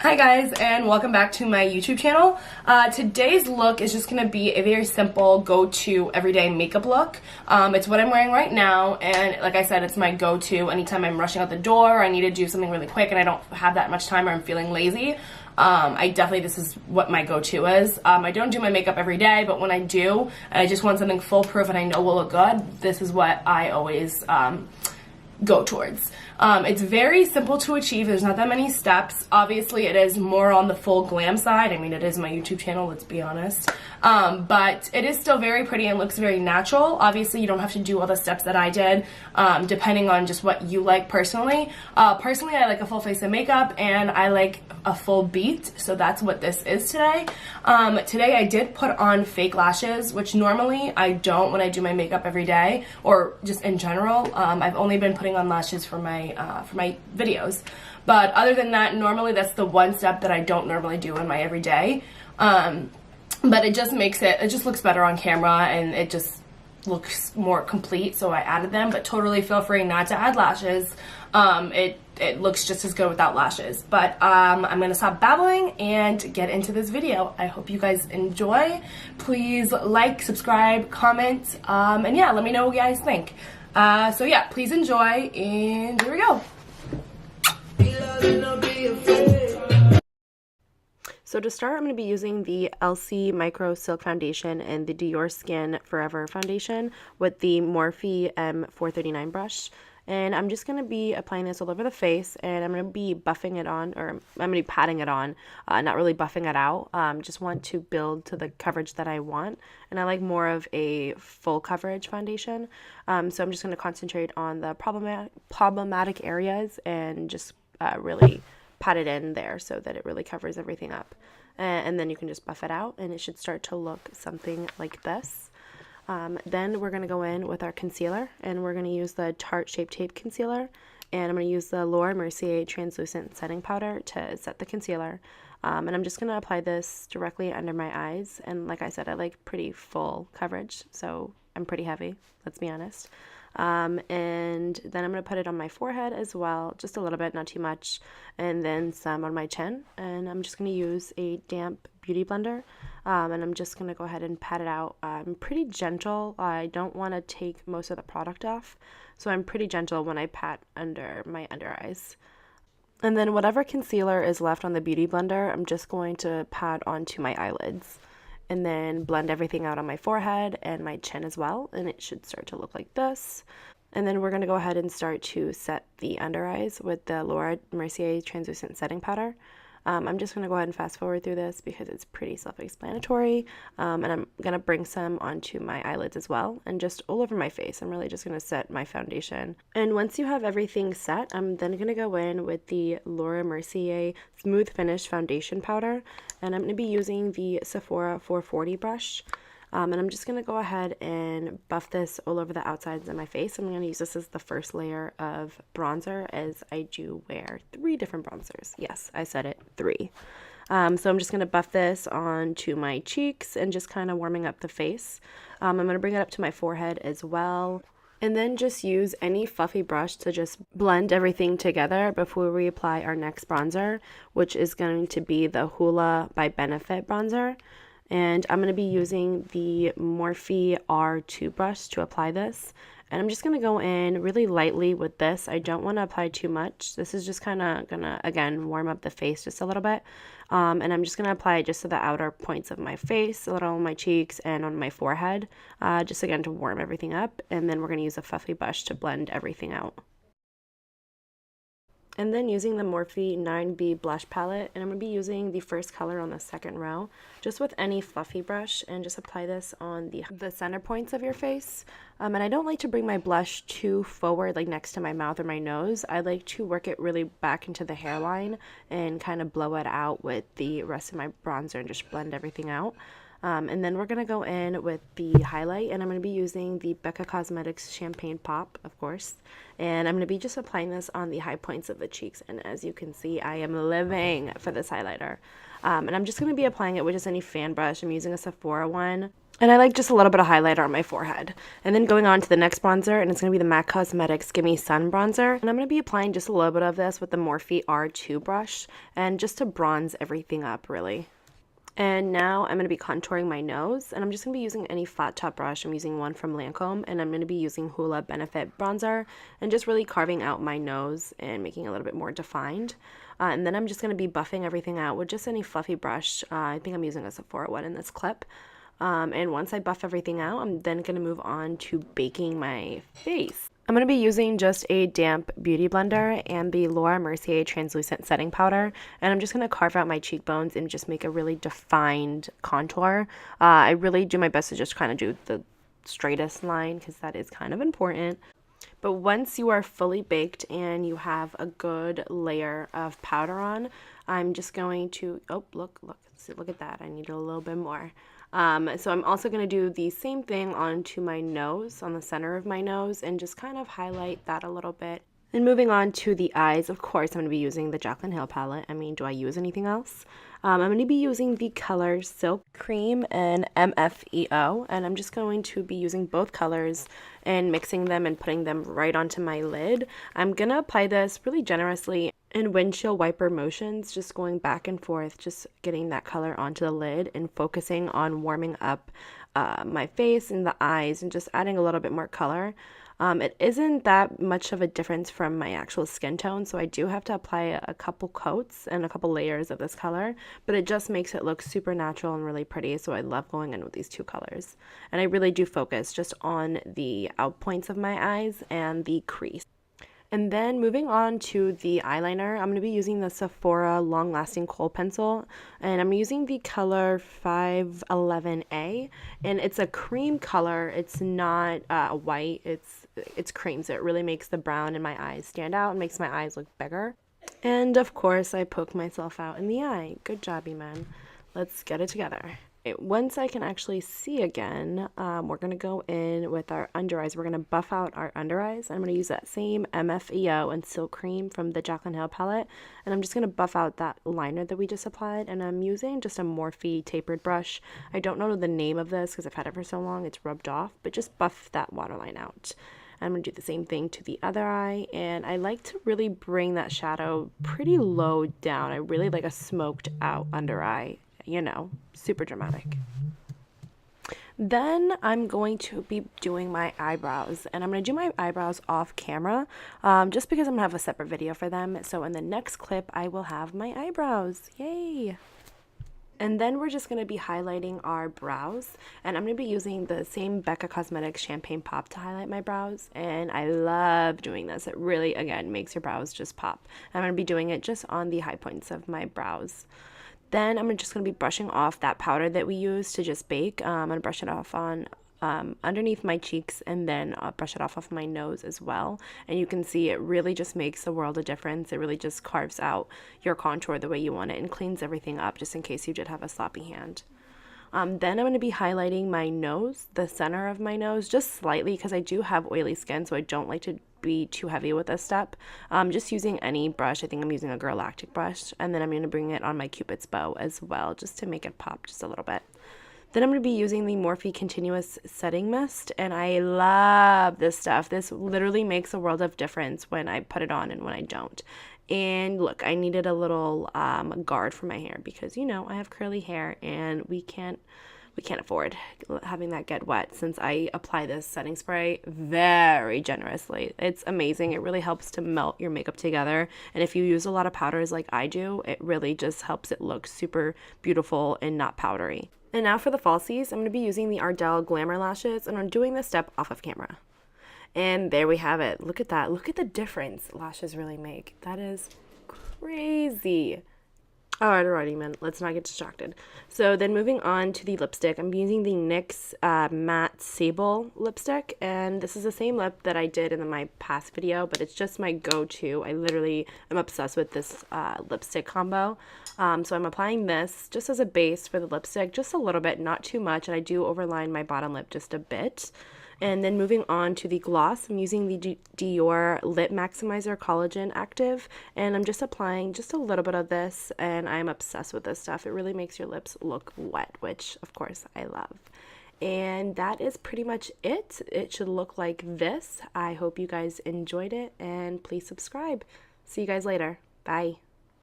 Hi guys, and welcome back to my YouTube channel. Today's look is just going to be a very simple go-to everyday makeup look. It's what I'm wearing right now, and like I said, it's my go-to anytime I'm rushing out the door or I need to do something really quick and I don't have that much time or I'm feeling lazy. This is what my go-to is. I don't do my makeup every day, but when I do, and I just want something foolproof and I know will look good, this is what I always go towards. It's very simple to achieve. There's not that many steps. Obviously, it is more on the full glam side. I mean, it is my YouTube channel, let's be honest. But it is still very pretty and looks very natural. Obviously, you don't have to do all the steps that I did, depending on just what you like personally. Personally, I like a full face of makeup, and I like a full beat, so that's what this is today. Today, I did put on fake lashes, which normally I don't when I do my makeup every day, or just in general. I've only been putting on lashes for my videos, but other than that, normally that's the one step that I don't normally do in my everyday. But it just makes it just looks better on camera, and it just looks more complete, so I added them. But totally feel free not to add lashes. It looks just as good without lashes. But I'm gonna stop babbling and get into this video. I hope you guys enjoy. Please like, subscribe, comment, and yeah, let me know what you guys think. So yeah, please enjoy, and here we go. So to start, I'm going to be using the Elcis Micro Silk Foundation and the Dior Skin Forever Foundation with the Morphe M439 brush. And I'm just going to be applying this all over the face, and I'm going to be buffing it on, or I'm going to be patting it on, not really buffing it out. Just want to build to the coverage that I want, and I like more of a full coverage foundation. So I'm just going to concentrate on the problematic areas and just really pat it in there so that it really covers everything up. And then you can just buff it out, and it should start to look something like this. Then we're going to go in with our concealer, and we're going to use the Tarte Shape Tape Concealer, and I'm going to use the Mercier Translucent Setting Powder to set the concealer. And I'm just going to apply this directly under my eyes, and like I said, I like pretty full coverage, so I'm pretty heavy, let's be honest. And then I'm going to put it on my forehead as well, just a little bit, not too much, and then some on my chin. And I'm just going to use a damp beauty blender, and I'm just going to go ahead and pat it out. I'm pretty gentle. I don't want to take most of the product off, so I'm pretty gentle when I pat under my under eyes. And then whatever concealer is left on the beauty blender, I'm just going to pat onto my eyelids, and then blend everything out on my forehead and my chin as well, and it should start to look like this. And then we're going to go ahead and start to set the under eyes with the Mercier Translucent Setting Powder. I'm just going to go ahead and fast forward through this because it's pretty self-explanatory, and I'm going to bring some onto my eyelids as well, and just all over my face. I'm really just going to set my foundation. And once you have everything set, I'm then going to go in with the Mercier Smooth Finish Foundation Powder, and I'm going to be using the Sephora 440 brush. And I'm just going to go ahead and buff this all over the outsides of my face. I'm going to use this as the first layer of bronzer, as I do wear 3 different bronzers. Yes, I said it, 3. So I'm just going to buff this onto my cheeks and just kind of warming up the face. I'm going to bring it up to my forehead as well. And then just use any fluffy brush to just blend everything together before we apply our next bronzer, which is going to be the Hoola by Benefit bronzer. And I'm going to be using the Morphe R2 brush to apply this. And I'm just going to go in really lightly with this. I don't want to apply too much. This is just kind of going to, again, warm up the face just a little bit. And I'm just going to apply it just to the outer points of my face, a little on my cheeks and on my forehead. Just again to warm everything up. And then we're going to use a fluffy brush to blend everything out. And then using the Morphe 9B blush palette, and I'm going to be using the first color on the second row, just with any fluffy brush, and just apply this on the center points of your face. And I don't like to bring my blush too forward, like next to my mouth or my nose. I like to work it really back into the hairline and kind of blow it out with the rest of my bronzer and just blend everything out. And then we're going to go in with the highlight, and I'm going to be using the Becca Cosmetics Champagne Pop, of course. And I'm going to be just applying this on the high points of the cheeks. And as you can see, I am living for this highlighter. And I'm just going to be applying it with just any fan brush. I'm using a Sephora one. And I like just a little bit of highlighter on my forehead. And then going on to the next bronzer, and it's going to be the MAC Cosmetics Gimme Sun Bronzer. And I'm going to be applying just a little bit of this with the Morphe R2 brush, and just to bronze everything up, really. And now I'm going to be contouring my nose, and I'm just going to be using any flat top brush. I'm using one from Lancome, and I'm going to be using Hoola Benefit Bronzer, and just really carving out my nose and making it a little bit more defined. And then I'm just going to be buffing everything out with just any fluffy brush. I think I'm using a Sephora one in this clip. And once I buff everything out, I'm then going to move on to baking my face. I'm going to be using just a damp beauty blender and the Laura Mercier translucent setting powder, and I'm just going to carve out my cheekbones and just make a really defined contour. I really do my best to just kind of do the straightest line because that is kind of important. But once you are fully baked and you have a good layer of powder on, I'm just going to, oh, look at that. I need a little bit more. So I'm also going to do the same thing onto my nose, on the center of my nose, and just kind of highlight that a little bit. And moving on to the eyes, of course, I'm going to be using the Jaclyn Hill palette. I mean, do I use anything else? I'm going to be using the colors Silk Cream and MFEO, and I'm just going to be using both colors and mixing them and putting them right onto my lid. I'm going to apply this really generously in windshield wiper motions, just going back and forth, just getting that color onto the lid and focusing on warming up my face and the eyes and just adding a little bit more color. It isn't that much of a difference from my actual skin tone, so I do have to apply a couple coats and a couple layers of this color, but it just makes it look super natural and really pretty, so I love going in with these two colors. And I really do focus just on the out points of my eyes and the crease. And then moving on to the eyeliner, I'm going to be using the Sephora Long Lasting Kohl Pencil, and I'm using the color 511A, and it's a cream color. It's not white, it's cream, so it really makes the brown in my eyes stand out and makes my eyes look bigger. And of course, I poke myself out in the eye. Good job, Iman. Let's get it together. Once I can actually see again, we're going to go in with our under eyes. We're going to buff out our under eyes. I'm going to use that same MFEO and Silk Cream from the Jaclyn Hill palette. And I'm just going to buff out that liner that we just applied. And I'm using just a Morphe tapered brush. I don't know the name of this because I've had it for so long. It's rubbed off. But just buff that waterline out. I'm going to do the same thing to the other eye. And I like to really bring that shadow pretty low down. I really like a smoked out under eye. You know, super dramatic. Then I'm going to be doing my eyebrows, and I'm going to do my eyebrows off camera just because I'm going to have a separate video for them. So in the next clip, I will have my eyebrows. Yay! And then we're just going to be highlighting our brows, and I'm going to be using the same Becca Cosmetics Champagne Pop to highlight my brows, and I love doing this. It really, again, makes your brows just pop. I'm going to be doing it just on the high points of my brows. Then I'm just going to be brushing off that powder that we used to just bake. I'm going to brush it off on underneath my cheeks, and then brush it off my nose as well. And you can see it really just makes a world of difference. It really just carves out your contour the way you want it and cleans everything up, just in case you did have a sloppy hand. Then I'm going to be highlighting my nose, the center of my nose, just slightly because I do have oily skin, so I don't like to be too heavy with this step. Just using any brush. I think I'm using a Galactic brush, and then I'm going to bring it on my Cupid's bow as well, just to make it pop just a little bit. Then I'm going to be using the Morphe Continuous Setting Mist, and I love this stuff. This literally makes a world of difference when I put it on and when I don't. And look, I needed a little guard for my hair because, you know, I have curly hair and we can't afford having that get wet, since I apply this setting spray very generously. It's amazing. It really helps to melt your makeup together. And if you use a lot of powders like I do, it really just helps it look super beautiful and not powdery. And now for the falsies, I'm going to be using the Ardell Glamour lashes, and I'm doing this step off of camera. And there we have it. Look at that. Look at the difference lashes really make. That is crazy. All right, man. Let's not get distracted. So then moving on to the lipstick, I'm using the NYX Matte Sable lipstick. And this is the same lip that I did in my past video, but it's just my go-to. I literally am obsessed with this lipstick combo. So I'm applying this just as a base for the lipstick, just a little bit, not too much. And I do overline my bottom lip just a bit. And then moving on to the gloss, I'm using the Dior Lip Maximizer Collagen Active, and I'm just applying just a little bit of this, and I'm obsessed with this stuff. It really makes your lips look wet, which of course I love. And that is pretty much it. It should look like this. I hope you guys enjoyed it, and please subscribe. See you guys later. Bye.